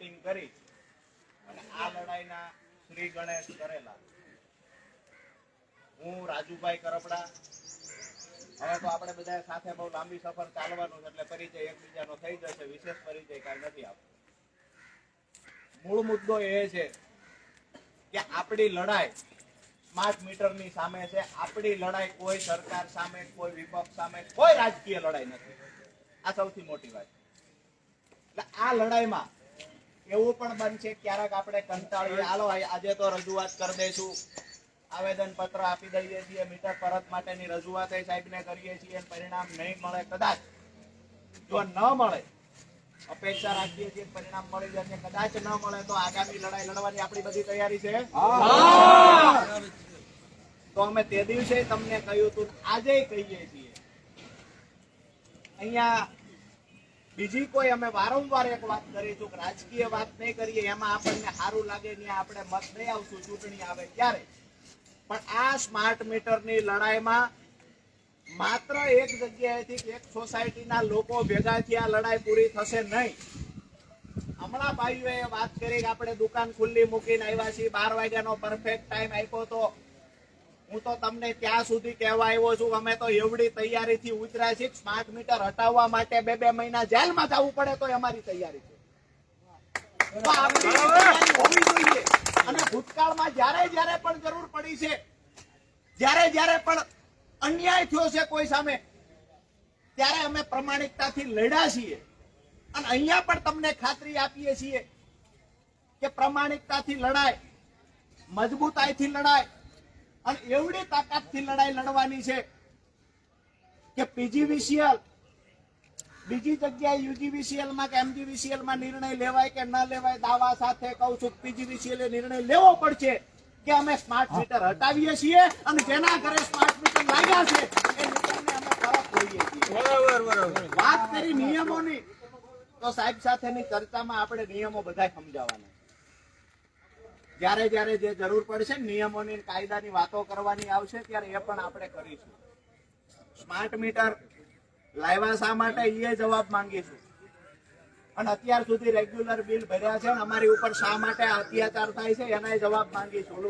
Meeting કરી અને આ લડાઈના શ્રી ગણેશ કરેલા. હું રાજુભાઈ કરપડા. હવે તો આપણે બધા સાથે બહુ લાંબી સફર ચાલવાનું એટલે પરિચય એકબીજાનો થઈ જશે. વિશેષ પરિચય કાંઈ નથી આપતો. મૂળ મુદ્દો એ છે કે આપણી લડાઈ સ્માર્ટ મીટરની સામે છે. આપણી લડાઈ કોઈ સરકાર સામે, કોઈ વિપક્ષ સામે, કોઈ રાજકીય લડાઈ નથી. આ સૌથી મોટી વાત. એટલે આ લડાઈમાં એવું પણ બનશે ક્યારેક આપણે કંટાળીએ, હાલો આજે તો રજૂઆત કરી દઈશું, આવેદન પત્ર આપી દઈએ છીએ, મીટર પરત માટેની રજૂઆત સાહેબને કરીએ છીએ, પરિણામ નહીં મળે. કદાચ જો ન મળે, અપેક્ષા રાખીએ છીએ પરિણામ મળી જશે, કદાચ ન મળે તો આગામી લડાઈ લડવાની આપણી બધી તૈયારી છે. તો અમે તે દિવસે તમને કહ્યું હતું, આજે કહીએ છીએ. અહીંયા બીજી કોઈ અમે વારંવાર એક વાત કરીશું કે રાજકીય વાત નહીં કરીએ, એમાં આપણને સારું લાગે ત્યાં આપણે મત દઈ આવશું ચૂંટણી આવે ત્યારે. પણ આ સ્માર્ટ મીટરની લડાઈમાં માત્ર એક જગ્યાએથી એક સોસાયટીના લોકો ભેગા થયા લડાઈ પૂરી થશે નહીં. હમણાં ભાઈઓએ વાત કરી કે આપણે દુકાન ખુલ્લી મૂકીને આવ્યા છીએ, 12 વાગ્યાનો પરફેક્ટ ટાઈમ આપ્યો તો. હું તો તમને ત્યાં સુધી કહેવા આવ્યો છું, અમે તો એવડી તૈયારીથી ઉતર્યા છીએ. સ્માર્ટ મીટર હટાવવા માટે 2 મહિના જેલમાં જવું પડે તો અમારી તૈયારી છે. તો આપણી તૈયારી હોવી જોઈએ. અને ભૂતકાળમાં જ્યારે પણ જરૂર પડી છે, જ્યારે પણ અન્યાય થયો છે કોઈ સામે, ત્યારે અમે પ્રમાણિકતાથી લડ્યા છીએ. અને અહીંયા પણ તમને ખાતરી આપીએ છીએ કે પ્રમાણિકતાથી લડાય, મજબૂતાઈથી લડાય અને એવડી તાકાતથી લડાઈ લડવાની છે કે પીજીવીસીએલ બીજી જગ્યાએ યુજીવીસીએલ માં કે એમજીવીસીએલ માં નિર્ણય લેવાય કે ન લેવાય, દાવા સાથે કહું છું પીજીવીસીએલ નિર્ણય લેવો પડશે કે અમે સ્માર્ટ મીટર હટાવીએ છીએ અને જેના ઘરે સ્માર્ટ મીટર લાગ્યા છે એ મીટરને અમે પરત લઈએ છીએ. બરાબર. વાત કરી નિયમોની, તો સાહેબ સાથેની ચર્ચામાં આપણે નિયમો બધા સમજાવવાના. જ્યારે જે જરૂર પડશે નિયમોની કાયદાની વાતો કરવાની આવશે ત્યારે એ પણ આપણે કરીશું. સ્માર્ટ મીટર લાવ્યા શા માટે એ જવાબ માંગીશું. અને અત્યાર સુધી રેગ્યુલર બિલ ભર્યા છે અમારી ઉપર શા માટે અત્યાચાર થાય છે એના જવાબ માંગીશું.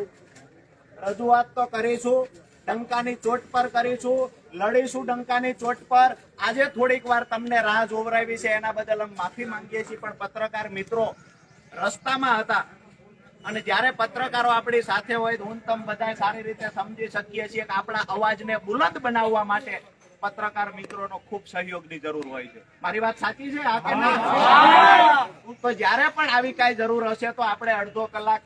રજૂઆત તો કરીશું, ડંકાની ચોટ પર કરીશું, લડીશું ડંકાની ચોટ પર. આજે થોડીક વાર તમને રાહ જોવરાવી છે એના બદલ અમે માફી માંગીએ છીએ. પણ પત્રકાર મિત્રો રસ્તામાં હતા અને જ્યારે પત્રકારો આપણી સાથે હોય તો હું તમે બધા સારી રીતે સમજી શકીએ છીએ કે આપણા અવાજને બુલંદ બનાવવા માટે પત્રકાર મિત્રોનો ખૂબ સહયોગની જરૂર હોય છે. મારી વાત સાચી છે? તો જ્યારે પણ આવી કઈ જરૂર હશે તો આપણે અડધો કલાક,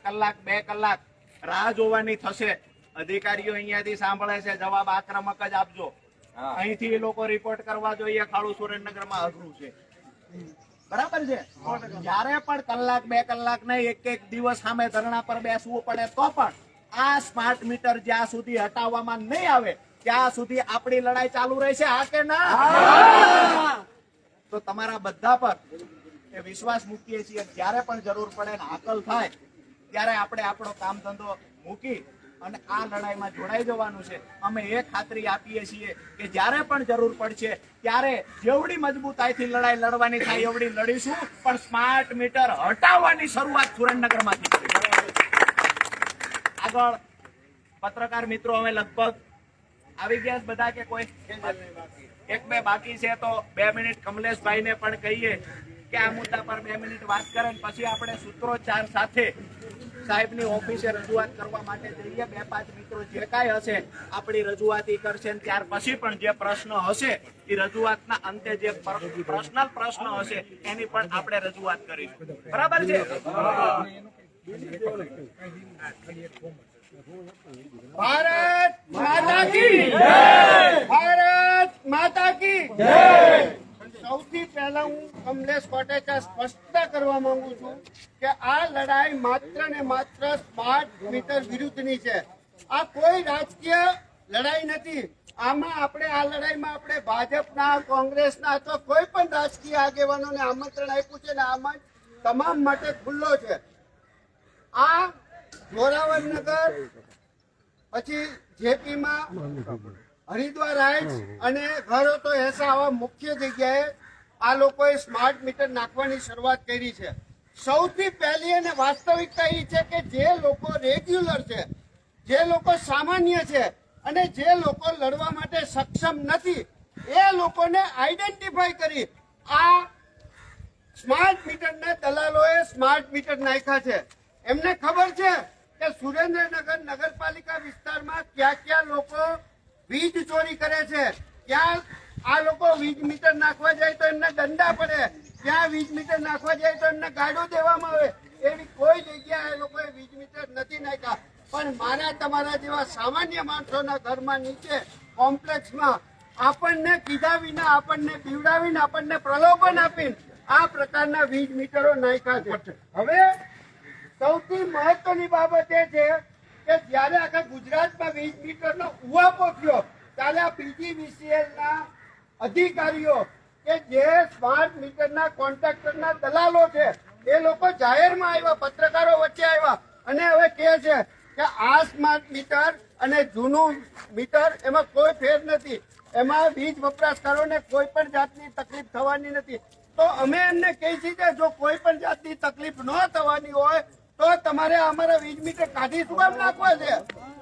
2 કલાક રાહ જોવાની થશે. અધિકારીઓ અહીંયાથી સાંભળે છે, જવાબ આક્રમક જ આપજો. અહીંથી એ લોકો રિપોર્ટ કરવા જોઈએ ખાડું સુરેન્દ્રનગરમાં અઘરું છે. બરાબર છે? જયારે પણ કલાક, 2 કલાક નહીં, એક દિવસ સામે ધરણા પર બેસવું પડે તો પણ આ સ્માર્ટ મીટર જ્યાં સુધી હટાવવામાં નહીં આવે ત્યાં સુધી આપણી લડાઈ ચાલુ રહેશે. હા કે ના? તો તમારા બધા પર એ વિશ્વાસ મૂકીએ છીએ. જ્યારે પણ જરૂર પડે ને હાકલ થાય ત્યારે આપણે આપણો કામ ધંધો મૂકી અને આ લડાઈમાં જોડાઈ જવાનું છે. અમે એ ખાતરી આપીએ છીએ કે જ્યારે પણ જરૂર પડશે ત્યારે જેવડી મજબૂતાઈથી લડાઈ લડવાની થાય એવડી લડીશું. પણ સ્માર્ટ મીટર હટાવવાની શરૂઆત સુરેન્દ્રનગરમાંથી કરીશું. આગળ પત્રકાર મિત્રો અમે લગભગ આવી ગયા બધા કે કોઈ 1-2 બાકી છે તો 2 મિનિટ કમલેશભાઈને પણ કહીએ કે આ મુદ્દા પર 2 મિનિટ વાત કરે પછી આપણે સૂત્રોચ્ચાર સાથે સાહેબની ઓફિસે રજૂઆત કરવા માટે જઈએ. 2-5 મિત્રો જે કાંઈ હશે આપણી રજૂઆત કરશે. ત્યાર પછી પણ જે પ્રશ્ન હશે એ રજૂઆતના અંતે જે પર્સનલ પ્રશ્ન હશે એની પણ આપણે રજૂઆત કરીશું. બરાબર છે? ભારત માતા કી જય! ભારત માતા કી જય! સૌથી પહેલા હું કમલેશ કોટેચા સ્પષ્ટતા કરવા માંગુ છું કે આ લડાઈ માત્ર ને માત્ર સ્માર્ટ મીટર વિરુદ્ધની છે. આ કોઈ રાજકીય લડાઈ નથી. આમાં આપણે આ લડાઈમાં આપણે ભાજપના, કોંગ્રેસના અથવા કોઈ પણ રાજકીય આગેવાનોને આમંત્રણ આપ્યું છે ને આમાં તમામ માટે ખુલ્લો છે. આ જોરાવરનગર પછી જેપીમાં હરિદ્વાર હાઇટ્સ અને ઘરો તો એસા આવા મુખ્ય જગ્યાએ આ લોકોએ સ્માર્ટ મીટર નાખવાની શરૂઆત કરી છે. સૌથી પહેલી અને વાસ્તવિકતા એ છે કે જે લોકો રેગ્યુલર છે, જે લોકો સામાન્ય છે અને જે લોકો લડવા માટે સક્ષમ નથી, એ લોકોને આઈડેન્ટિફાઈ કરી આ સ્માર્ટ મીટરના દલાલોએ સ્માર્ટ મીટર નાખ્યા છે. એમને ખબર છે કે સુરેન્દ્રનગર નગરપાલિકા વિસ્તારમાં ક્યાં ક્યાં લોકો વીજ ચોરી કરે છે, ક્યાં આ લોકો વીજ મીટર નાખવા જાય તો એમને દંડા પડે, ક્યાં વીજ મીટર નાખવા જાય તો એમને ગાડું દેવામાં આવે. એવી કોઈ જગ્યાએ એ લોકોએ વીજ મીટર નથી નાખ્યા. પણ મારા તમારા જેવા સામાન્ય માણસોના ઘરમાં નીચે કોમ્પ્લેક્સમાં આપણને કીધા વિના, આપણને પીવડાવીને, આપણને પ્રલોભન આપીને આ પ્રકારના વીજ મીટરો નાખ્યા છે. હવે સૌથી મહત્વની બાબત એ છે કે જ્યારે આખા ગુજરાતમાં વીજ મીટરનો ઉહાપો થયો ત્યારે આ PGVCL ના અધિકારીઓ કે જે સ્માર્ટ મીટરના કોન્ટ્રાક્ટરના દલાલો છે એ લોકો જાહેરમાં આવ્યા, પત્રકારો વચ્ચે આવ્યા અને હવે કહે છે કે આ સ્માર્ટ મીટર અને જૂનું મીટર એમાં કોઈ ફેર નથી, એમાં વીજ વપરાશકારોને કોઈ પણ જાતની તકલીફ થવાની નથી. તો અમે એમને કહી છીએ કે જો કોઈ પણ જાતની તકલીફ ન થવાની હોય તો તમારે અમારા વીજ મીટર કાઢી શું કામ નાખવા છે?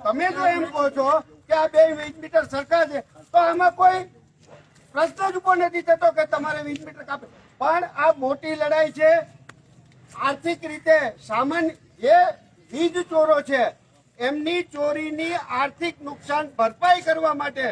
તમે જો એમ કહો છો કે આ બે વીજ મીટર સરખા છે તો આમાં કોઈ પ્રશ્ન જ ઉભો નથી થતો કે તમારે વીજ મીટર કાપે. પણ આ મોટી લડાઈ છે. આર્થિક રીતે સામાન્ય જે વીજ ચોરો છે એમની ચોરીની આર્થિક નુકસાન ભરપાઈ કરવા માટે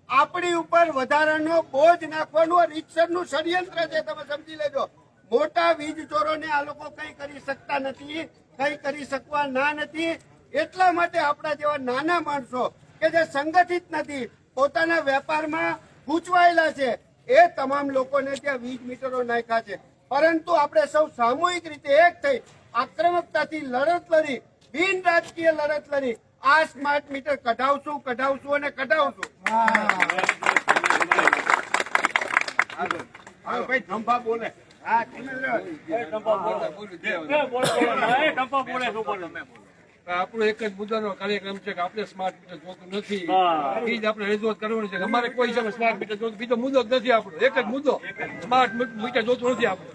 આપણી ઉપર વધારાનો બોજ નાખવાનું રીતસરનું ષડયંત્ર છે. તમે સમજી લેજો. મોટા વીજ ચોરોને આ લોકો કઈ કરી શકતા નથી, કઈ કરી શકવા ના નથી. એટલા માટે આપણા જેવા નાના માણસો કે જે સંગઠિત નથી, પોતાના વેપારમાં ગૂંચવાયેલા છે, એ તમામ લોકોને ત્યાં વીજ મીટરો નાખ્યા છે. પરંતુ આપણે સૌ સામૂહિક રીતે એક થઈ આક્રમકતાથી લડત લડી, બિન રાજકીય લડત લડી આ સ્માર્ટ મીટર કઢાવશું અને કઢાવશું. ભાઈ ધંભા બોલે. હા, આપણો એક જ મુદ્દાનો કાર્યક્રમ છે કે આપણે સ્માર્ટ મીટર જોતું નથી, એ જ આપણે રજૂઆત કરવાની છે. અમારે કોઈ હિસાબે સ્માર્ટ મીટર જોતું, બીજો મુદ્દો જ નથી. આપણો એક જ મુદ્દો સ્માર્ટ મીટર જોતું નથી આપણે.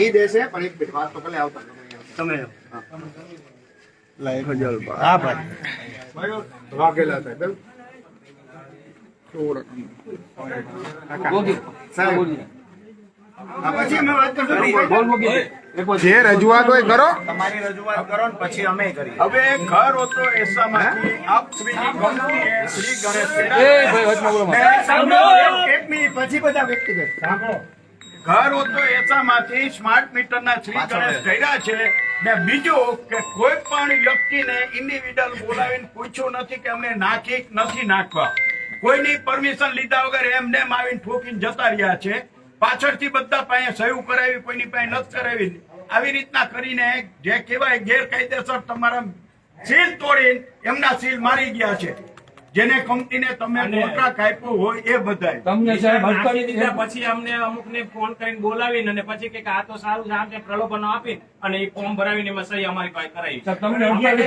એ દેશે પણ એક મિનિટ વાત તો ભલે આવતા તમે હા ભાઈ વાઘેલા સાહેબ પછી અમે વાત કરશું. જે રજૂઆત હોય કરો. તમારી રજૂઆત કરો ને પછી અમે કરીએ. હવે ઘર હોતો એસામાંથી આપ શ્રીની ગમતી એ શ્રી ગણેશ એ ભાઈ વચમાં બોલો માં. એક મિનિટ પછી બધા વ્યક્તિગત સાંભળો. ઘર હોતો એસામાંથી સ્માર્ટ મીટરના શ્રી ગણેશ કર્યા છે ને બીજું કે કોઈ પણ વ્યક્તિને ઇન્ડિવિડ્યુઅલ બોલાવીને પૂછ્યું નથી કે અમને નાખી કે નથી નાખવા. કોઈની પરમિશન લીધા વગર એમને એમ આવીને ઠોકીને જતા રહ્યા છે. પાછળથી બધા પાસે સહી કરાવી, કોઈની પાસે નથી કરાવી. આવી રીતના કરીને જે કહેવાય ગેરકાયદેસર તમારા સીલ તોડીને એમના સીલ મારી ગયા છે. જેને કંપનીને તમે કોન્ટ્રાક્ટ આપ્યો હોય એ બધાય. તમને સાહેબ નાખી હડતાળી દીધા પછી અમને અમુકને ફોન કરીને બોલાવીને અને પછી કે આ તો સારું છે આમ છે પ્રલોભનો આપીને અને એ ફોર્મ ભરાવીને એમાં સહી અમારી પાસે કરાવી. સાહેબ, તમને હડતાળી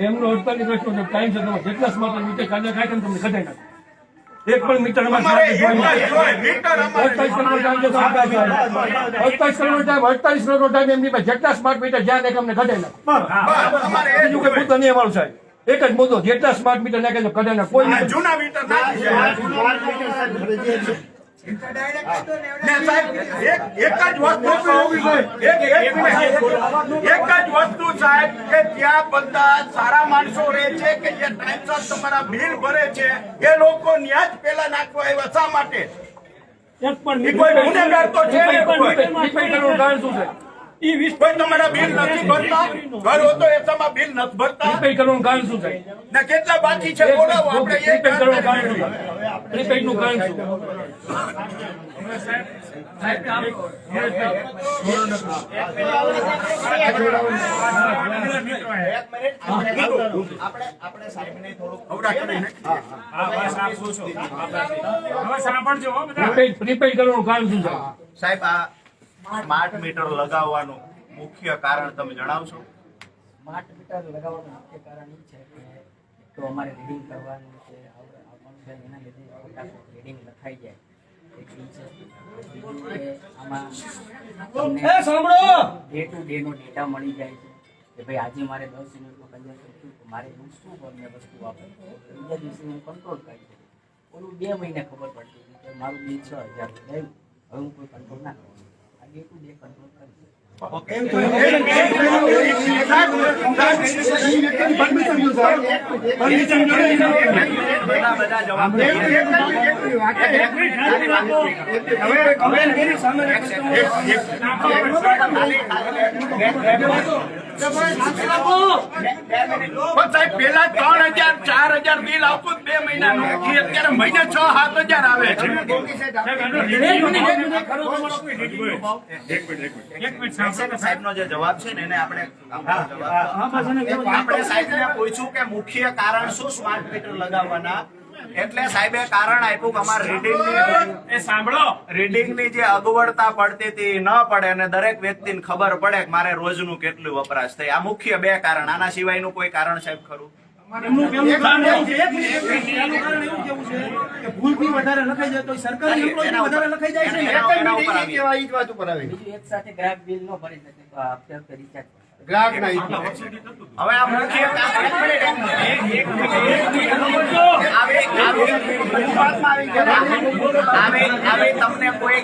એમનો હડતાળી પ્રશ્ન છે. ટાઈમ છે તમારે જેટલા સ્માર્ટ મીટર કાઢે ખાય તમને કઢાઈ નાખે. એક પણ મીટર અમારે એક જ હોય, મીટર અમારે 28 કરોડ ટાઈમ છે તો આપણા સાહેબ. 28 કરોડ ટાઈમ 48 કરોડ ટાઈમ એમની પાસે જેટલા સ્માર્ટ મીટર જ્યાં નાખે અમને કઢાઈ નાખે. બસ, અમારે એ જ બીજું કઈ હોય. મુદ્દો નહીં અમારો સાહેબ. એક જ મુદ્દો જેટલા સ્માર્ટ મીટર નાખે છે કઢાઈ નાખે. કોઈ આ નહીં. જૂના મીટર નાખી છે. ને સાહેબ, એક જ વસ્તુ સાહેબ કે ત્યાં બધા સારા માણસો રહે છે કે જે ટાઈમસર તમારા બિલ ભરે છે એ લોકો ન્યા જ પેલા નાખવા આવ્યા શા માટે? એ કોઈ ગુનેગાર તો છે ને કોઈ. ડિપેન્ડ કરવાનું કારણ શું છે? કોઈ તમારા બિલ નથી ભરતા, ઘર હોતો એસામાં બિલ નથી ભરતા ડિપેન્ડ કરવાનું કારણ શું છે? ને કેટલા બાકી છે બોલાવો આપણે એ ડિપેન્ડ કરવાનું કારણ શું છે? ડિપેન્ડનું કારણ શું? આપણે સાહેબને થોડુંક અવરા કરીને ડિપેન્ડ કરવાનું કારણ શું છે? સાહેબ આ સ્માર્ટ મીટર લગાવવાનું મુખ્ય કારણ તમે જણાવશો? સ્માર્ટ મીટર લગાવવાનું મુખ્ય કારણ એ છે કે તો અમારે રીડિંગ કરવાનું છે આવવાનું છે એના લીધે ફટાફટ રીડિંગ લખાઈ જાય એક ઈ છે. બીજું કે આમાં તમને ડે ટુ ડે નો ડેટા મળી જાય છે કે ભાઈ આજે મારે 10 યુનિટનું કન્ઝમ્પશન થયું તો મારે હું શું અમને વસ્તુ આપે બીજા દિવસે હું કંટ્રોલ કરી શકું. ઓલું 2 મહિને ખબર પડતી હતી કે મારું બિલ 6000 થયું, હવે હું કોઈ કંટ્રોલ ના કરું. આ ડે ટુ ડે કંટ્રોલ કરી શકું. બધા જવાબ પણ સાહેબ પેલા 3000 4000 બિલ આવતું 2 મહિનાનું અત્યારે મહિને 6-7 હજાર આવે છે. સાહેબનો જે જવાબ છે ને એને આપણે સાહેબને પૂછ્યું કે મુખ્ય કારણ શું સ્માર્ટ મીટર લગાવવાના, એટલે સાહેબે કારણ આપ્યું કે અમારે રીડિંગની જે અગવડતા પડતી હતી ન પડે અને દરેક વ્યક્તિને ખબર પડે કે મારે રોજનું કેટલું વપરાશ થાય. આ મુખ્ય 2 કારણ. આના સિવાયનું કોઈ કારણ સાહેબ ખરું? બીજું એક સાથે ગ્રાહક બિલ ન ભરી શકે તો હપ્તે હપ્તે રિચાર્જ ગ્રાહક ના હવે આ મુખ્ય આવી તમને કોઈ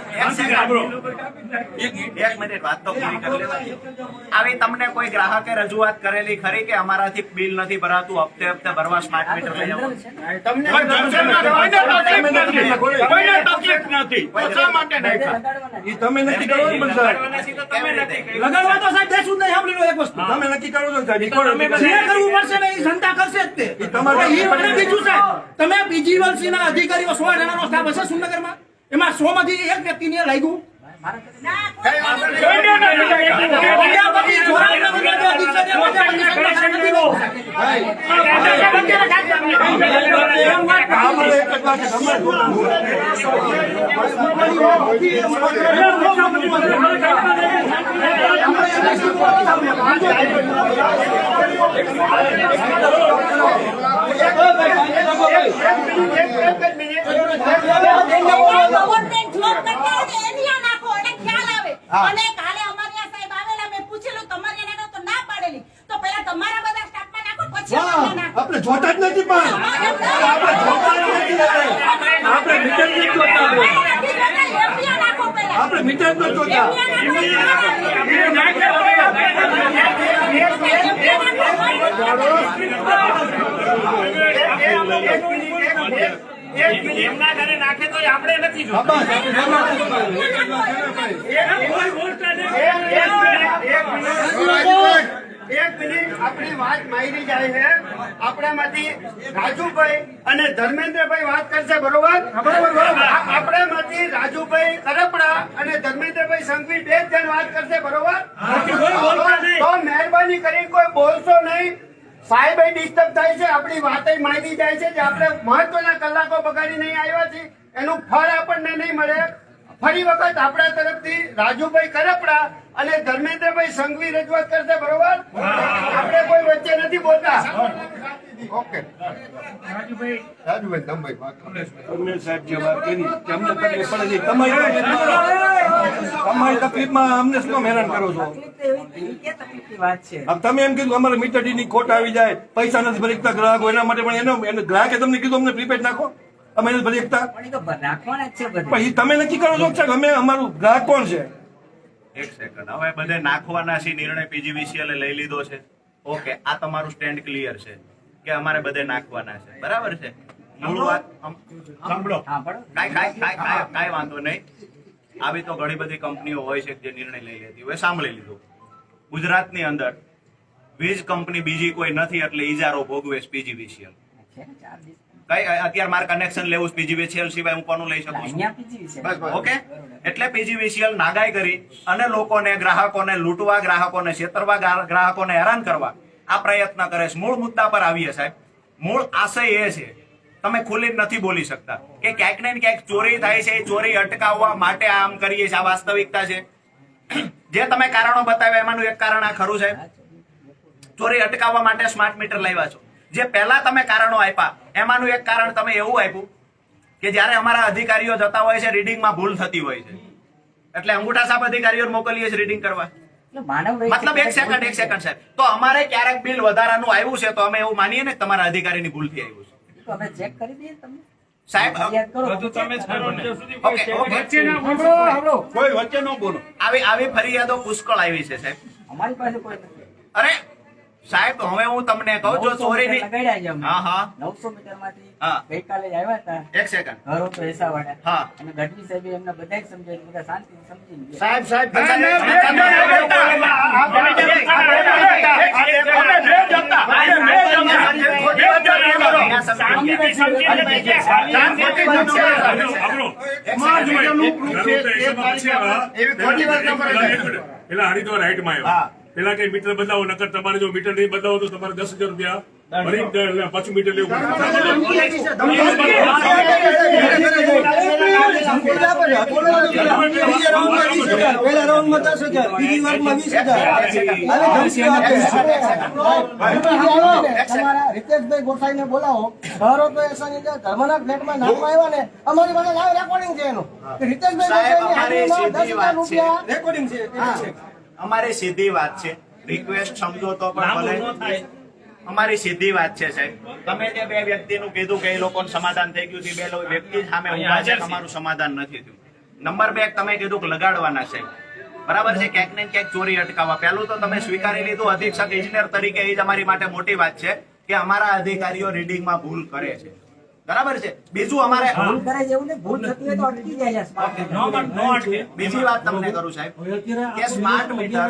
એક મિનિટ વાત તો પૂરી કરી લેવાની. આવી તમને કોઈ ગ્રાહકે રજૂઆત કરેલી ખરી કે અમારાથી બિલ નથી ભરાતું, હપ્તે હપ્તે ભરવા સ્માર્ટ મીટર લઈ આવો? પણ જનસેનમાં કોઈને તકલીફ નથી. શા માટે નાખ્યા? એ તમે નક્કી કરો ને પણ સાહેબ. કેવી રીતે? લગાડવા તો સાહેબ દેશું જ નહીં. સાંભળી લો એક વસ્તુ તમે નક્કી કરો છો ને સાહેબ. જે કરવું પડશે ને એ જનતા કરશે જ તે. એ તમારે- એ વખતે બીજું સાહેબ તમે BGVLC ના અધિકારીઓ 100 જણાનો સ્ટાફ હશે સુરનગરમાં, એમાં 100 માંથી એક વ્યક્તિને લાગ્યું. પ્રજાપતિ જોરાનગરના જે અધિકારીઓ પ્રજાપતિ સંગઠન નથી લોકો. ગવર્નમેન્ટ જોબ કરતા હોય એની આ નાખો અને ખ્યાલ આવે. અને કાલે અમારે આ સાહેબ આવેલા, મેં પૂછેલું તમારે નાખો તો ના પાડેલી. તો પહેલા તમારા બધા સ્ટાફમાં નાખો પછી અમારે નાખો. જોતા જ નથી પણ આપણે મીટર નથી જોતા આપણે મીટર નથી જોતા એમના ઘરે નાખે તો આપણે નથી એક મિનિટ આપણી વાત માયરી જાય છે આપણામાંથી રાજુભાઈ અને ધર્મેન્દ્રભાઈ વાત કરશે બરોબર આપણામાંથી રાજુભાઈ કરપડા અને ધર્મેન્દ્રભાઈ સંઘવી 2 જણ વાત કરશે બરોબર તો મહેરબાની કરી કોઈ બોલશો નહીં સાહેબ ડિસ્ટર્બ થાય છે આપણી વાત માયરી જાય છે જે આપણે મહત્વના કલાકો બગાડી નહીં આવ્યા છીએ એનું ફળ આપણને નહીં મળે ફરી વખત આપણા તરફથી રાજુભાઈ કરપડા અને ધર્મેન્દ્રભાઈ સંઘવી રજૂઆત કરશે બરોબર આપણે કોઈ વચ્ચે નથી બોલતા ઓકે રાજુભાઈ તમે સાહેબ જે વાત કરી કે અમને તકલીફ પડે છે તમારી તકલીફમાં અમને શું હેરાન કરો છો अब તમે એમ કીધું અમારે મીટર ની ખોટ આવી જાય પૈસા નથી ભરી શકતા ગ્રાહકો એના માટે પણ એનો ગ્રાહકે તમને કીધું અમને પ્રીપેડ નાખો અમે નથી ભરી શકતા પણ એ તમે નક્કી કરો છો કે અમે અમારું ગ્રાહક કોણ છે એક સેકન્ડ હવે બધે નાખવાના છે નિર્ણય પીજીવીસીએલ લઈ લીધો છે ઓકે આ તમારું સ્ટેન્ડ ક્લિયર છે કે અમારે બધે નાખવાના છે બરાબર છે મૂળ વાત સાંભળો કાંઈ વાંધો નહીં આવી તો ઘણી બધી કંપનીઓ હોય છે જે નિર્ણય લઈ લેતી હોય સાંભળી લીધું ગુજરાતની અંદર વીજ કંપની બીજી કોઈ નથી એટલે ઇજારો ભોગવે પીજીવીસીએલ કઈ અત્યારે મારે કનેક્શન લેવું પીજીવીસીએલ સિવાય હું કોનું લઈ શકું છું ઓકે એટલે પીજીવીસીએલ નાગાઈ કરી અને લોકોને ગ્રાહકોને લૂંટવા ગ્રાહકોને છેતરવા ગ્રાહકોને હેરાન કરવા આ પ્રયત્ન કરે છે મૂળ મુદ્દા પર આવીએ સાહેબ મૂળ આશય એ છે તમે ખુલ્લી નથી બોલી શકતા કે ક્યાંક ને ક્યાંક ચોરી થાય છે એ ચોરી અટકાવવા માટે આમ કરીએ છીએ આ વાસ્તવિકતા છે જે તમે કારણો બતાવ્યા એમાંનું એક કારણ આ ખરું સાહેબ ચોરી અટકાવવા માટે સ્માર્ટ મીટર લાવ્યા છો જે પહેલા તમે કારણો આપ્યા એમાંનું એક કારણ તમે એવું આપ્યું કે જ્યારે અમારા અધિકારીઓ જતા હોય છે રીડિંગમાં ભૂલ થતી હોય છે એટલે અંગૂઠા સાહેબ અધિકારીઓ મોકલીએ છીએ રીડિંગ કરવા મતલબ એક સેકન્ડ સાહેબ તો અમારે ક્યારેક બિલ વધારાનું આવ્યું છે તો અમે એવું માનીએ ને તમારા અધિકારીની ભૂલથી આવ્યું છે સાહેબ કોઈ વચ્ચે ન બોલો આવી ફરિયાદો પુષ્કળ આવી છે સાહેબ અમારી પાસે કોઈ નથી અરે સાહેબ હવે હું તમને કહું જો ચોરીની હા હા 900 મીટર માંથી હા. ગઈકાલે જ આવ્યા હતા એક સેકન્ડ ઘરો તો એસાવાડા હા. અને ગઢવી સાહેબે એમને બધા જ સમજાવ્યું બધા શાંતિથી સમજી ગયા સાહેબ પેલા હરિદ્વાર રાઈટમાં આવ્યા પેલા કઈ મીટર બદલાવો નકર તમારે જો મીટર નહીં બદલાવો તો તમારે 10,000 રૂપિયા ભરી પાછું મીટર લેવું રિતેશભાઈ ગોસાઈને બોલાવો ઘરો તો એસા ધર્મના ફ્લેટમાં નાખવા આવ્યા ને અમારી પાસે લાઈવ રેકોર્ડિંગ છે એનું રિતેશભાઈ રેકોર્ડિંગ છે અમારી સીધી વાત છે રિક્વેસ્ટ સમજો તો પણ ભલે અમારી સીધી વાત છે સાહેબ તમે જે બે વ્યક્તિનું કીધું કે એ લોકોનું સમાધાન થઈ ગયું છે બે વ્યક્તિ સામે ઊભા છે તમારું સમાધાન નથી થયું નંબર 2 તમે કીધું કે લગાડવાના સાહેબ બરાબર છે ક્યાંક ને ક્યાંક ચોરી અટકાવવા પહેલું તો તમે સ્વીકારી લીધું અધિક્ષક ઇજનેર તરીકે એ જ અમારી માટે મોટી વાત છે કે અમારા અધિકારીઓ રીડિંગમાં ભૂલ કરે છે બરાબર છે બીજું અમારે ભૂલ કરે જેવું ને ભૂલ થતી હોય તો અટકી જાય છે સ્માર્ટ મીટર. બીજી વાત તમને કરું સાહેબ કે સ્માર્ટ મીટર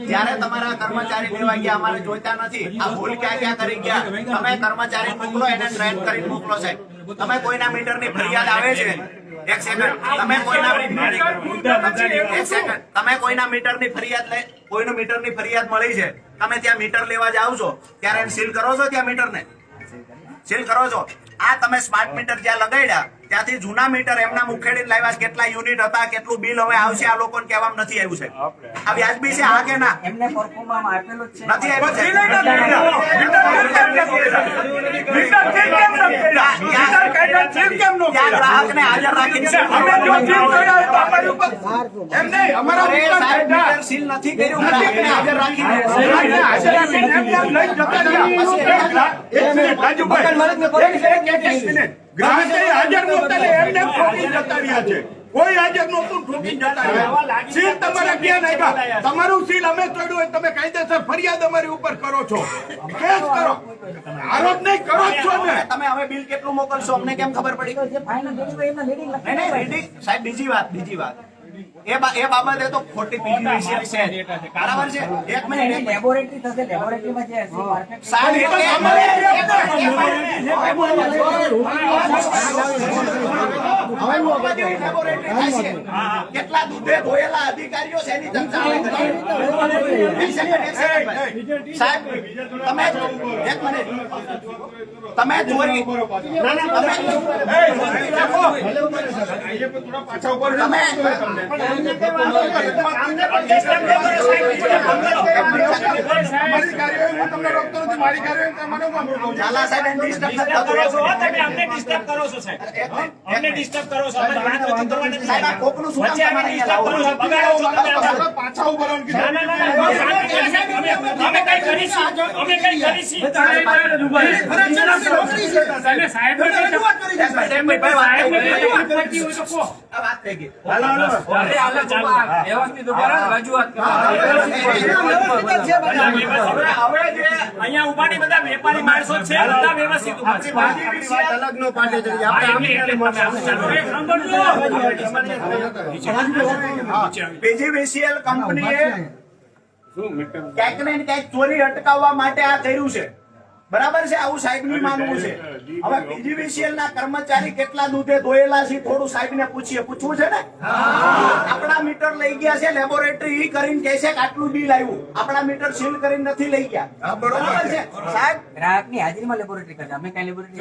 જ્યારે તમારા કર્મચારી લેવા ગયા અમારે જોઈતા નથી આ ભૂલ ક્યાં ક્યાં કરી ગયા તમે કર્મચારી મોકલો એને ટ્રેન કરીને મોકલો સાહેબ તમે કોઈના મીટરની ફરિયાદ આવે છે એક સેકન્ડ તમે કોઈના એક સેકન્ડ તમે કોઈના મીટરની ફરિયાદ લઈ કોઈનું મીટરની ફરિયાદ મળી છે તમે ત્યાં મીટર લેવા જાવ છો ત્યારે એને સીલ કરો છો ત્યાં મીટરને સીલ કરો છો આ તમે સ્માર્ટ મીટર જ્યાં લગાડ્યા ત્યાંથી જૂના મીટર એમના મુખેડી લાવ્યા કેટલા યુનિટ હતા કેટલું બિલ હવે આવશે આ લોકોને કહેવામાં નથી આવ્યું છે આ વ્યાજબી છે આ કે ના એમને પરફોર્મમાં આપેલું જ છે નથી આવ્યું છે સીલ કેમ નો ત્યાં ગ્રાહકને હાજર રાખીને અમે જો સીલ કર્યા હોય તો અમારી ઉપર એમ નહીં અમારા અરે ઉપર સાહેબ, મીટર સીલ નથી કર્યું, ગ્રાહકને હાજર રાખીને. ગ્રાહકને હાજર રાખીને એમને એમ લઈ જતા રહ્યા. એક મિનિટ, રાજુભાઈ. એક મિનિટ. ગ્રાહકે હાજર નહોતા ને એમને એમ ઠોકી જતા રહ્યા છે. કોઈ હાજર નહોતું, ઠોકી જતા રહ્યા. સીલ તમારા ક્યાં નાખ્યા? તમારું સીલ અમે તોડ્યું હોય તમે કાયદેસર ફરિયાદ અમારી ઉપર કરો છો, કેસ કરો, આરોપ નહીં કરો જ છો ને. તમે હવે બિલ કેટલું મોકલશો અમને કેમ ખબર પડી? જે ફાઇનલ રેડિંગ હોય એમના રેડિંગ નહીં, નહીં, reading. સાહેબ, બીજી વાત એ બાબતે તો ખોટી PGVCL છે, બરાબર છે. એક મિનિટ. લેબોરેટરી થશે, લેબોરેટરીમાં જે હશે perfect સાહેબ, કેટલા દૂધે ધોયેલા અધિકારીઓ છે એની ચર્ચા અમે કરીએ. એક સેકન્ડ, સાહેબ, તમે એક મિનિટ, તમે ચોરી ઝાલા સાહેબ એને disturb નથી થતું. તમે અમને ડિસ્ટર્બ કરો છો સાહેબ, અમને ડિસ્ટર્બ કરો છો. અમારી વાત નથી કરવાની. સાહેબ, આ કોકનું શું કામ વચ્ચે તમારે આવીને અહીંયા disturb કરો છો, બગાડો છો તમે અમારું. ના, ના, ના, ના, અમે કઈ કરીશું, અમે કઈ કરીશું. તમે સાહેબને રજૂઆત કરી છે. સાહેબને રજૂઆત કરતી હોય તો કહો. આ વાત થઈ ગઈ. અહીંયા ઉભાની બધા વેપારી માણસો છે, બધા વ્યવસ્થિત ઉભા છે. PGVCL કંપનીએ ક્યાંક ને ક્યાંક ચોરી અટકાવવા માટે આ કર્યું છે, બરાબર છે. આવું સાહેબનું માનવું છે. હવે PGVCL ના કર્મચારી કેટલા દૂધે ધોયેલા છે થોડું સાહેબને પૂછવું છે ને. આપણા મીટર લઈ ગયા છે લેબોરેટરી, ઈ કરીને કહે છે કે આટલું બિલ આવ્યું. આપણા મીટર સીલ કરીને નથી લઈ ગયા, બરાબર છે સાહેબ. ગ્રાહકની હાજરીમાં લેબોરેટરી કરતા અમે કઈ લેબોરેટરી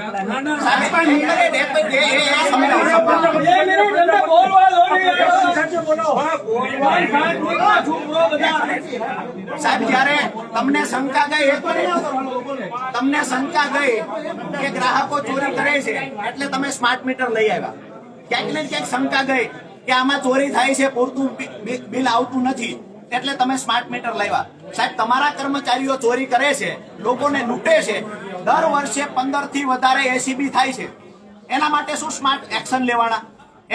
સાહેબ, પણ મીટરે સાહેબ, જ્યારે તમને શંકા ગઈ, તમને શંકા ગઈ કે ગ્રાહકો ચોરી કરે છે એટલે તમે સ્માર્ટ મીટર લઈ આવ્યા. ક્યાંક ને ક્યાંક શંકા ગઈ કે આમાં ચોરી થાય છે, પૂરતું બિલ આવતું નથી એટલે તમે સ્માર્ટ મીટર લાવ્યા. સાહેબ, તમારા કર્મચારીઓ ચોરી કરે છે, લોકોને લૂંટે છે, દર વર્ષે 15 થી વધારે ACB થાય છે. એના માટે શું સ્માર્ટ એક્શન લેવાના?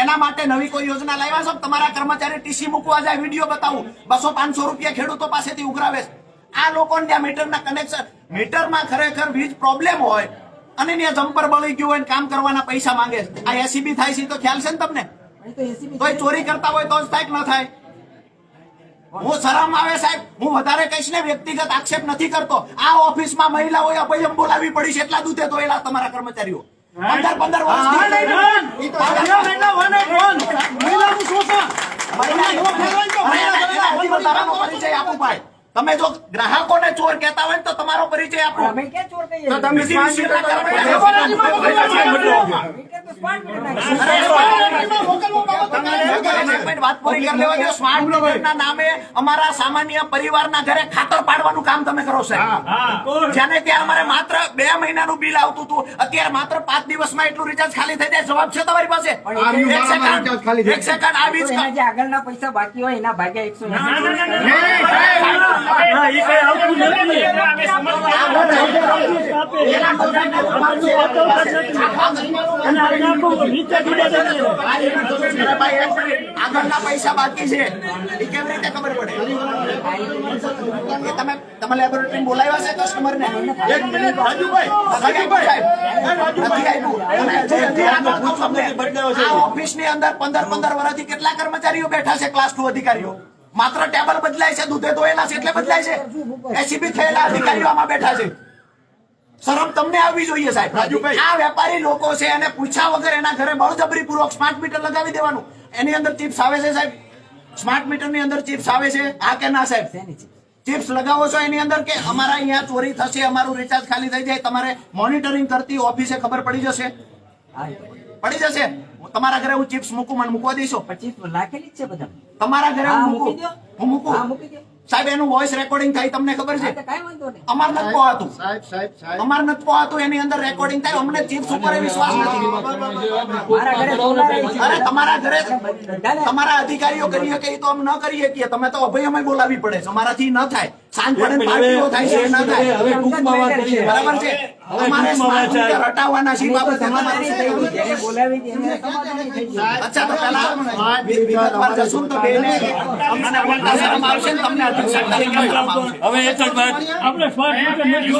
એના માટે નવી કોઈ યોજના લાવ્યા છો? તમારા કર્મચારી ટીસી મૂકવા જાય, વિડીયો બતાવું, 200-500 રૂપિયા ખેડૂતો પાસેથી ઉઘરાવે છે. આ લોકોને ત્યાં મીટરના કનેક્શન, મીટરમાં ખરેખર વીજ પ્રોબ્લેમ હોય અને ત્યાં જમ્પર બળી ગયું હોય, કામ કરવાના પૈસા માંગે છે. આ ACB થાય છે તો ખ્યાલ છે ને તમને? કોઈ ચોરી કરતા હોય તો જ થાય કે ન થાય? હું શરમ આવે સાહેબ, હું વધારે કહીશ ને, વ્યક્તિગત આક્ષેપ નથી કરતો. આ ઓફિસમાં મહિલાઓએ અભયમ બોલાવી પડી છે, એટલા દૂધે ધોયેલા તમારા કર્મચારીઓ 15 વર્ષથી આપું ભાઈ. તમે જો ગ્રાહકોને ચોર કહેતા હોય તો તમારો પરિચય આપો. અમે ક્યાં ચોર કહીએ? તો તમે વાત પૂરી કરી લેવા દો. સ્માર્ટ મીટરના નામે અમારા સામાન્ય પરિવારના ઘરે ખાતર પાડવાનું કામ તમે કરો છો. જ્યાંને ત્યાં અમારે માત્ર 2 મહિનાનું બિલ આવતું હતું, અત્યારે માત્ર 5 દિવસમાં એટલું રિચાર્જ ખાલી થઈ જાય. જવાબ છે તમારી પાસે? એક સેકન્ડ આ બીજ એના જે આગળના પૈસા બાકી હોય એના ભાગ્યા 180. આગળના પૈસા બાકી છે એ કેવી રીતે ખબર પડે? તમે લેબોરેટરી બોલાવ્યા છે કસ્ટમરને? એક મિનિટ, રાજુભાઈ. આ ઓફિસની અંદર 15 વર્ષથી કેટલા કર્મચારીઓ બેઠા છે, ક્લાસ 2 અધિકારીઓ? માત્ર ટેબલ બદલાય છે, દૂધે ધોયેલા છે એટલે બદલાય છે. ACB થયેલા અધિકારીઓ આમાં બેઠા છે. શરમ તમને આવવી જોઈએ સાહેબ. રાજુભાઈ. આ વેપારી લોકો છે એને પૂછ્યા વગર એના ઘરે બળજબરી પૂર્વક સ્માર્ટ મીટર લગાવી દેવાનું. એની અંદર ચિપ્સ આવે છે સાહેબ, સ્માર્ટ મીટર ની અંદર ચિપ્સ આવે છે, હા કે ના સાહેબ? ચિપ્સ લગાવો છો એની અંદર કે અમારા અહીંયા ચોરી થશે, અમારું રિચાર્જ ખાલી થઈ જાય, તમારે મોનિટરિંગ કરતી ઓફિસે ખબર પડી જશે? પડી જશે. તમારા ઘરે હું ચિપ્સ મૂકું, મને મૂકવા દઈશો? 25 લાખેલી જ છે બધા. તમારા ઘરે હું મૂકું, હું મૂકું, સાહેબ એનું વોઇસ રેકોર્ડિંગ થાય તમને ખબર છે? કાંઈ વાંધો નહીં. અમાર નથી પોહાતું, સાહેબ અમાર નથી પોહાતું, એની અંદર રેકોર્ડિંગ થાય. અમને ચીફ ઉપર એ વિશ્વાસ નથી. મારા ઘરે બોલાવે છે. અરે તમારા ઘરે બધાને તમારા અધિકારીઓ કરી શકે એ તો અમે ન કરી શકીએ. તમે તો અભયમય બોલાવી પડે છે, અમારાથી ન થાય. સાંજ પડે ને પાર્ટીઓ થાય છે, એ ન થાય. હવે ટૂંકમાં વાત કરીએ. બરાબર છે? અમારે સ્માર્ટ મીટર હટાવવાના છે, એ બાબતે સમાધાન તમારે નહીં થયું. જેને બોલાવી હતી એને સમાધાન નહીં થઈ ગયું. અચ્છા, તો પહેલા વિગતવાર જશું ને તો બેને અમને બોલતા શરમ આવશે ને તમને અધ્યક્ષ તરીકે શરમ આવશે. હવે એક જ વાત આપણે સ્માર્ટ મીટર નથી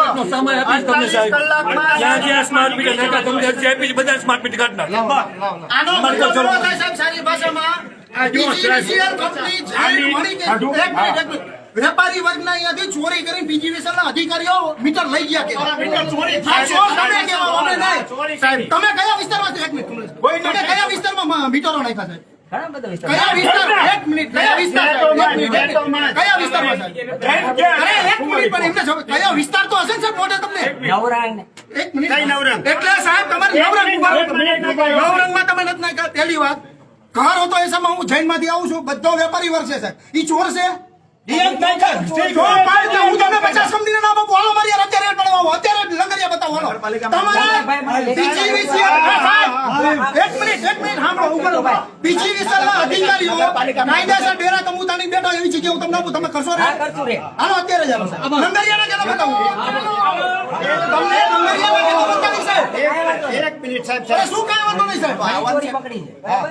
નો સમય આપીશ તમને સાહેબ. જ્યાં જ્યાં સ્માર્ટ મીટર નાખ્યા તમને અરજી આપી છે, બધા સ્માર્ટ મીટર કાઢી નાખો. આનો મતલબ એવો થાય સાહેબ સારી ભાષામાં PGVCL કંપની જાહેર મળી ગઈ. એક મિનિટ. વેપારી વર્ગના અહીંયાથી ચોરી કરી PGVCL ના અધિકારીઓ મીટર લઈ ગયા કે હા, ચોર તમે કહેવા, અમે નહીં. સાહેબ તમે કયા વિસ્તારમાં એક મિનિટ તમે કયા વિસ્તારમાં મીટરો નાખ્યા સાહેબ? ઘણા બધા વિસ્તાર. કયા વિસ્તાર? એક મિનિટ. કયા વિસ્તાર? એક મિનિટ. કયા વિસ્તારમાં સાહેબ? અરે એક મિનિટ પણ એમને જવાબ. કયા વિસ્તાર તો હશે ને સાહેબ મોટા તમને? નવરાંગ ને એક મિનિટ. એટલે સાહેબ તમારે નવરંગમાં તમે નથી નાખ્યા. પહેલી વાત ઘર હતો એ સમય હું જૈનમાંથી આવું છું, બધો વેપારી વર્ગ છે સાહેબ. ઈ ચોર છે. ચોર પાડતા હું તમને 50 કંપનીના નામ આપું. હાલો મારી યાર અત્યારે બનાવો, અત્યારે લંગરિયા બતાવો. હાલો તમારા PGVCL સાહેબ એક મિનિટ સાંભળો. ઉભો રહો. PGVCL ના અધિકારીઓ કાયદેસર ડેરા તમુતાની બેઠા એવી જગ્યાએ હું તમને આપું, તમે કરશો રે? હા, કરશું રે. હાલો અત્યારે જ હાલો સાહેબ. લંગરિયાના કેલા બતાવું તમને લંગરિયાના કેલા બતાવી સાહેબ. એક મિનિટ સાહેબ અરે શું કાંઈ વાંધો નહીં સાહેબ. ચોરી પકડી છે. બરાબર?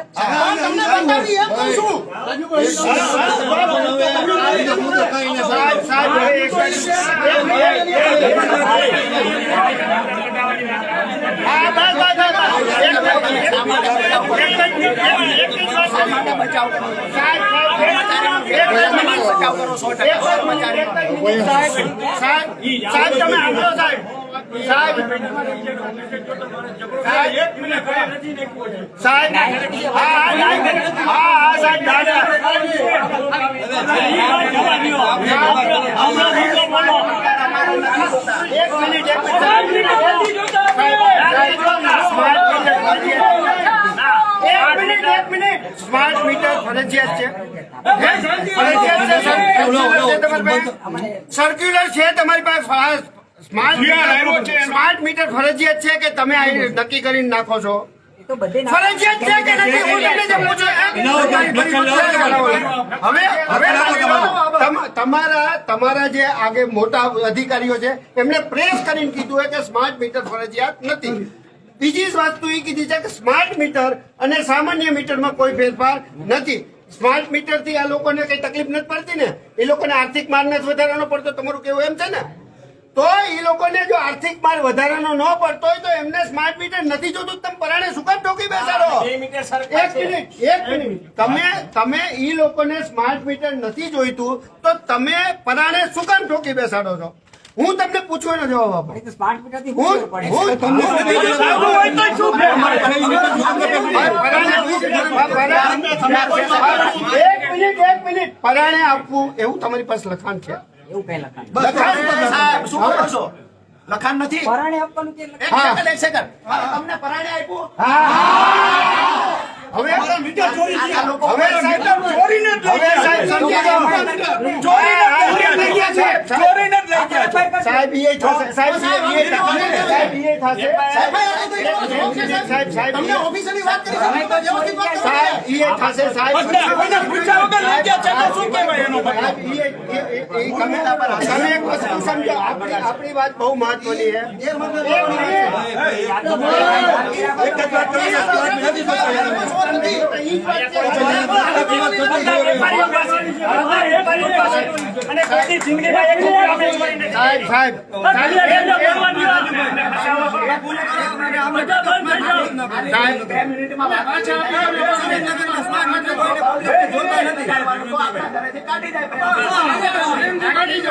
તમને બતાવી એમ કહું છું. સ્માર્ટ મીટર ફરજિયાત છે. સર્ક્યુલર છે તમારી પાસે. સ્માર્ટ મીટર ફરજિયાત છે કે તમે આ નક્કી કરીને નાખો છો? એ તો બધે ના- ફરજિયાત છે કે નથી? હું તમને જે પૂછું તમારા જે આગે મોટા અધિકારીઓ છે એમને પ્રેસ કરીને કીધું હોય કે સ્માર્ટ મીટર ફરજિયાત નથી. બીજી વસ્તુ એ કીધી છે કે સ્માર્ટ મીટર અને સામાન્ય મીટરમાં કોઈ ફેરફાર નથી. સ્માર્ટ મીટર થી આ લોકોને કઈ તકલીફ નથી પડતી ને? એ લોકોને આર્થિક માર નથી વધારાનો પડતો, તમારું કેવું એમ છે ને? તો એ લોકોને જો આર્થિક માર વધારાનો ન પડતો હોય તો એમને સ્માર્ટ મીટર નથી જોતું. તમે પરાણે શું કામ ઠોકી બેસાડો? એક મિનિટ. તમે ઈ લોકોને સ્માર્ટ મીટર નથી જોઈતું તો તમે પરાણે શું કામ ઠોકી બેસાડો છો? હું તમને પૂછવાનો જવાબ આપો. એ તો સ્માર્ટ મીટરથી હું શું ફેર પડે? તમને નથી જોઈતું. એક મિનિટ. પરાણે આપવું એવું તમારી પાસે લખાણ છે? એવું કઈ લખાણ નથી. સાહેબ, શું કરો છો? લખાણ નથી. પરાણે આપવાનું કે લખાણ? એક સેકન્ડ. તમને પરાણે આપ્યું? હવે આ લોકો હવે સાહેબ સમજી જાઓ. સાહેબ એ થશે. તમને ઓફિસરની વાત કરી છે. વ્યવસ્થિત વાત કરો. તમે એક વસ્તુ સમજો. આપણી વાત બહુ મહત્વની છે.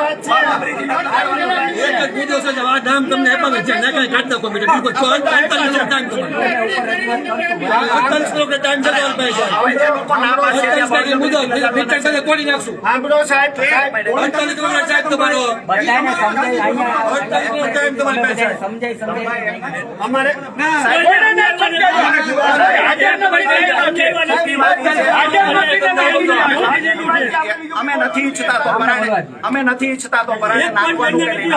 એક જ મુદ્દો છે કે આ ડામ તમને આપ્યા છે ને કાંઈ કાઢ નાખો બેટા બિલકુલ 48 ટાઈમ તમારો 48 કલાક ટાઈમ છે તમારી પાસે 48 કલાક મુદ્દો મીટર સાથે તોડી નાખશું સાંભળો સાહેબ 48 કલાક ટાઈમ તમારો બધાને સમજાય અહીંયા 48 કલાક ટાઈમ તમારી પાસે સમજાય અમારે અમે નથી ઈચ્છતા તો પરાણે અમે નથી ઈચ્છતા તો પરાણે નાખવાનું કે નહીં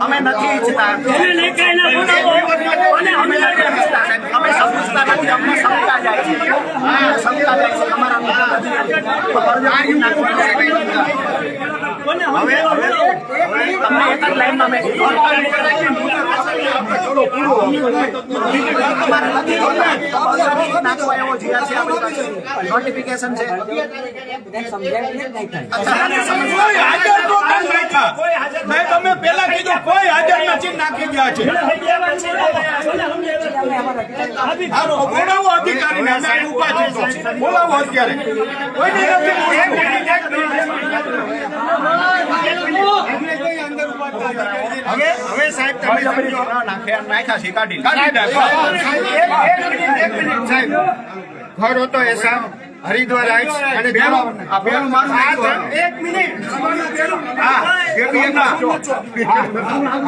અમે નથી ઈચ્છતા અમે સમજતા નથી અમને સમજતા જાય છે સમજતા જાય છે અમારા હવે તમને એક જ લાઈનમાં મેં નોટિફિકેશન છે તમે પેલા કીધું કોઈ હાજર નથી નાખી ગયા છે બોલાવો અધિકારીને અમે ઊભા છીએ બોલાવો અત્યારે કોઈને નથી હવે સાહેબ તમે સમજો નાખ્યા છે કાઢી એક મિનિટ સાહેબ ઘર હતો એસા હરિદ્વાર હાઇટ્સ અને એક મિનિટ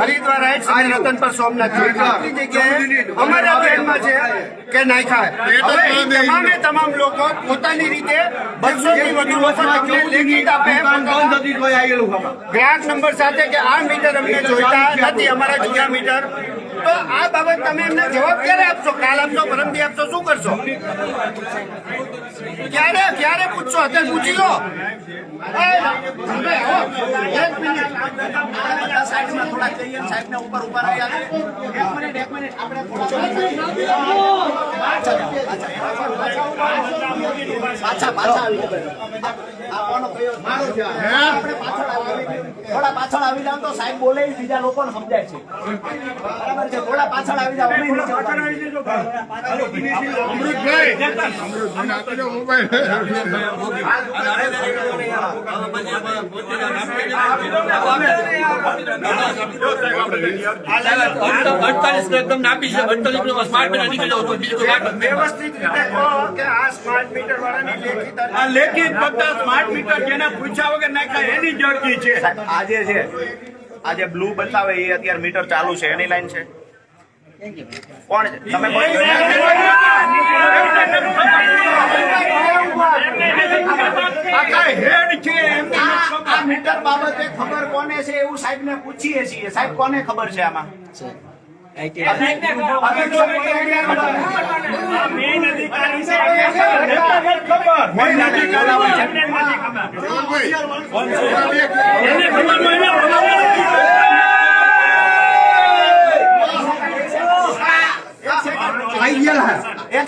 હરિદ્વાર હાઇટ્સ અને રતનપર સોમનાથ જગ્યાએ અમારા ધ્યાનમાં છે કે નાખ્યા તમામ લોકો પોતાની રીતે 200 થી વધુ લોકો લેખિત આપે ગ્રાહક નંબર સાથે કે આ મીટર અમને જોઈતા નથી અમારા જૂના મીટર તો આ બાબત તમે એમને જવાબ ક્યારે આપશો કાલ આપશો પરમદી આપશો શું કરશો ક્યારે પૂછશો અત્યારે પૂછી લો સાહેબ ને ઉપર ઉપર આવ્યા એક મિનિટ આપણે પાછા આવી થોડા પાછળ આવી જાવ તો સાહેબ બોલે બીજા લોકોને સમજાય છે બરાબર છે થોડા પાછળ આવી જાવ વ્યવસ્થિત રીતે કહો કે આ સ્માર્ટ મીટર વાળાની લેખિત આ લેખિત બધા સ્માર્ટ મીટર જેને પૂછ્યા વગર નાખ્યા એની જ અરજી છે. આજે છે આજે બ્લુ બતાવે એ અત્યારે મીટર ચાલુ છે એની લાઈન છે કોણ છે તમે આ મીટર બાબતે ખબર કોને છે એવું સાહેબ ને પૂછીએ છીએ સાહેબ કોને ખબર છે આમાં એક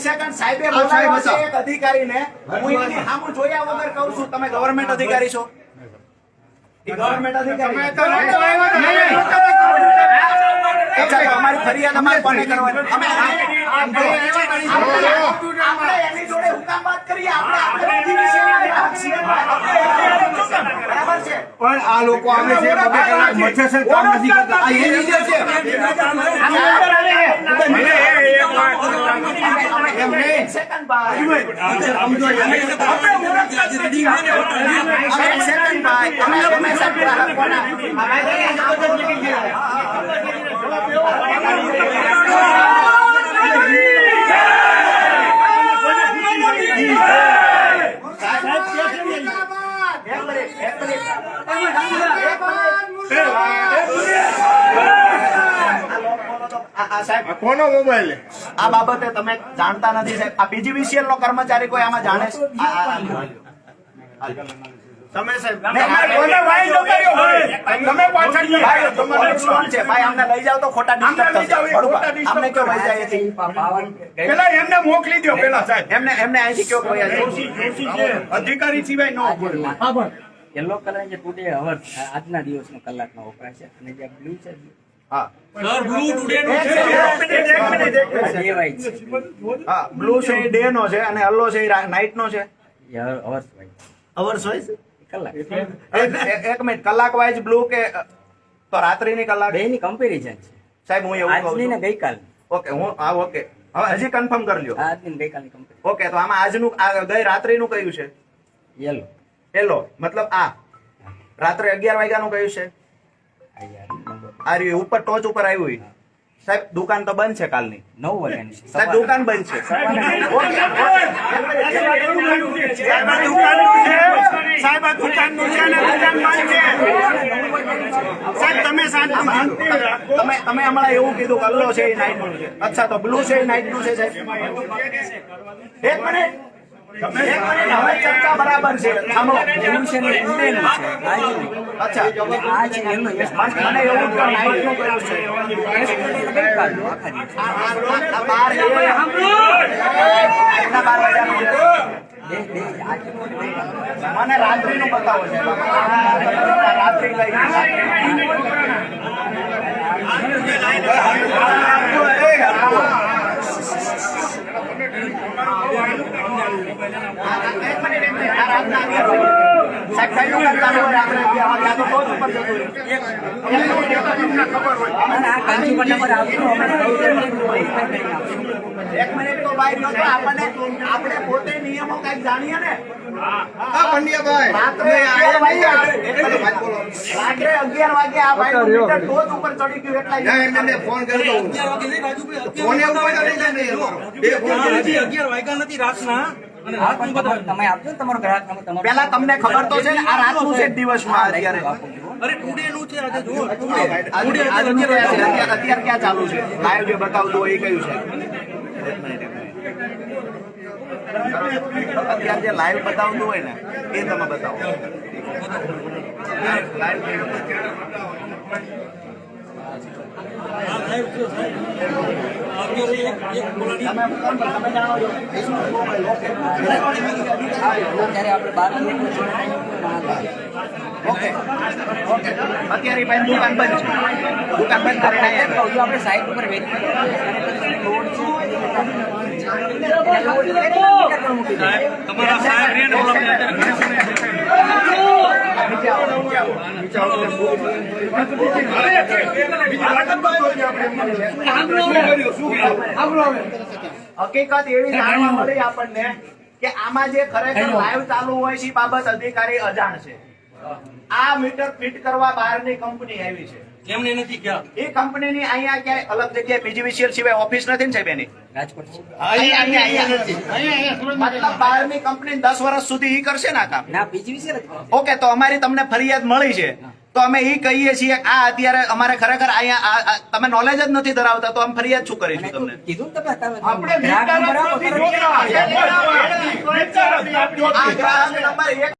સેકન્ડ સાહેબે બોલાવ્યો છે એક અધિકારીને હું એની સામું જોયા વગર કહું છું તમે ગવર્મેન્ટ અધિકારી છો એ ગવર્મેન્ટ અધિકારી અમારી ફરિયાદ અમારે કોને કરવાની આપણે એની જોડે હુકામ વાત કરીએ આપણે બરાબર છે પણ આ લોકો આવે છે 2 કલાક મચ્છર કામ નથી કરતા આ એની જે છે કોનો મોબાઈલ આ બાબતે તમે જાણતા નથી સાહેબ આ પીજીવીસીએલ નો કર્મચારી કોઈ આમાં જાણે છે તમે સાહેબ ભાઈ અમને લઈ જાવ તો ખોટા અમને કયો લઈ જાય છે પેલા એમને મોકલી દો પેલા સાહેબ એમને અહીંથી કયો અધિકારી સિવાય નો યલો કલર જે ટુડે અવર આજના દિવસનો કલાકનો વપરાય છે અને જે બ્લુ છે હા સર બ્લુ ટુડે એક મિનિટ. દેવાય છે હા બ્લુ છે એ ડે નો છે અને યલો છે એ નાઇટ નો છે. અવર્સ વાઇઝ અવર્સ વાઇઝ કલાક એક મિનિટ કલાક વાઇઝ બ્લુ કે તો રાત્રિની કલાક. બે ની કમ્પેરિઝન છે સાહેબ હું એવું કહું આજની ને છું. ગઈકાલની ઓકે હું હા ઓકે હવે હજી કન્ફર્મ કરી લ્યો. આજની ને ગઈકાલની કમ્પેરિઝન ઓકે તો આમાં આજનું ગઈ રાત્રિનું કયું છે? યલો યલો મતલબ આ રાત્રે 11 વાગ્યાનું કયું છે? આ રહ્યું ઉપર ટોચ ઉપર આવ્યું ઈ. સાહેબ દુકાન તો બંધ છે કાલની. 9 વાગ્યાની છે સાહેબ દુકાન બંધ છે. સાહેબ આ દુકાનનું છે ને દુકાન બંધ છે. સાહેબ તમે શાંતિ તમે હમણાં એવું કીધું કે યલો છે એ નાઇટ નું છે. અચ્છા તો બ્લુ છે એ નાઇટ નું છે સાહેબ. એક મિનિટ હવે ચર્ચા બરાબર છે. સાંભળો. બ્લુ છે ને ઇન્ડિયન છે આજની અચ્છા આ છે યલો મને એવું કે નાઇટ નું કયું છે? ગઈકાલનું આખા દિવસ આ 12 એના 12 વાગ્યાનું છે. બે આજનું મને રાત્રિનું બતાવો છે. રાત્રિ કઈ સાહેબ કઈ દુકાન ચાલુ હોય આપણે ત્યાં તો ટોચ ઉપર જતું રહ્યું. અને આ કન્ઝ્યુમર નંબર આપજો અમે એક મિનિટ તો ભાઈ જો તો આપણે પોતે નિયમો કઈક જાણીએ ને. પંડ્યાભાઈ રાત્રે 11 વાગે આ ભાઈ મીટર ટોચ ઉપર ચડી ગયું એટલા એમને ફોન કર્યો ફોને ઉપર તમે આપજો ને તમારો ગ્રાહક નંબર તમારો પેલા તમને ખબર તો છે ને આ રાતનું છે જ દિવસમાં અત્યારે અત્યારે ક્યાં ચાલુ છે લાઈવ જે બતાવતું હોય એ કયું છે? અત્યારે જે લાઈવ બતાવતું હોય ને એ તમે બતાવો. તમે જાણો છો ત્યારે આપણે 12 ઓકે ઓકે અત્યારે ભાઈ દુકાન બંધ છે. દુકાન બંધ કરીને અહીંયા જો આપણે સાઈટ ઉપર તમારા સાહેબ રે હકીકત એવી જાણવા મળી આપણને કે આમાં જે ખરેખર લાઈવ ચાલુ હોય છે એ બાબત અધિકારી અજાણ છે. આ મીટર ફિટ કરવા બહારની કંપની આવી છે. કેમને નથી ગયા એ કંપનીની અહીંયા ક્યાંય અલગ જગ્યાએ PGVCL સિવાય ઓફિસ નથી ને સાહેબ એની? રાજકોટ છે અહીંયા મતલબ બહારની કંપની 10 વર્ષ સુધી ઈ કરશે ને આ કામ? ના પીજીવીસી નથી ઓકે તો અમારી તમને ફરિયાદ મળી છે તો અમે ઈ કહીએ છીએ કે આ અત્યારે અમારે ખરેખર અહીંયા તમે નોલેજ જ નથી ધરાવતા તો અમે ફરિયાદ શું કરીશું તમને? કીધું ને તમે આપણે ગ્રાહક નંબર આપો તરત આ ગ્રાહક નંબર 1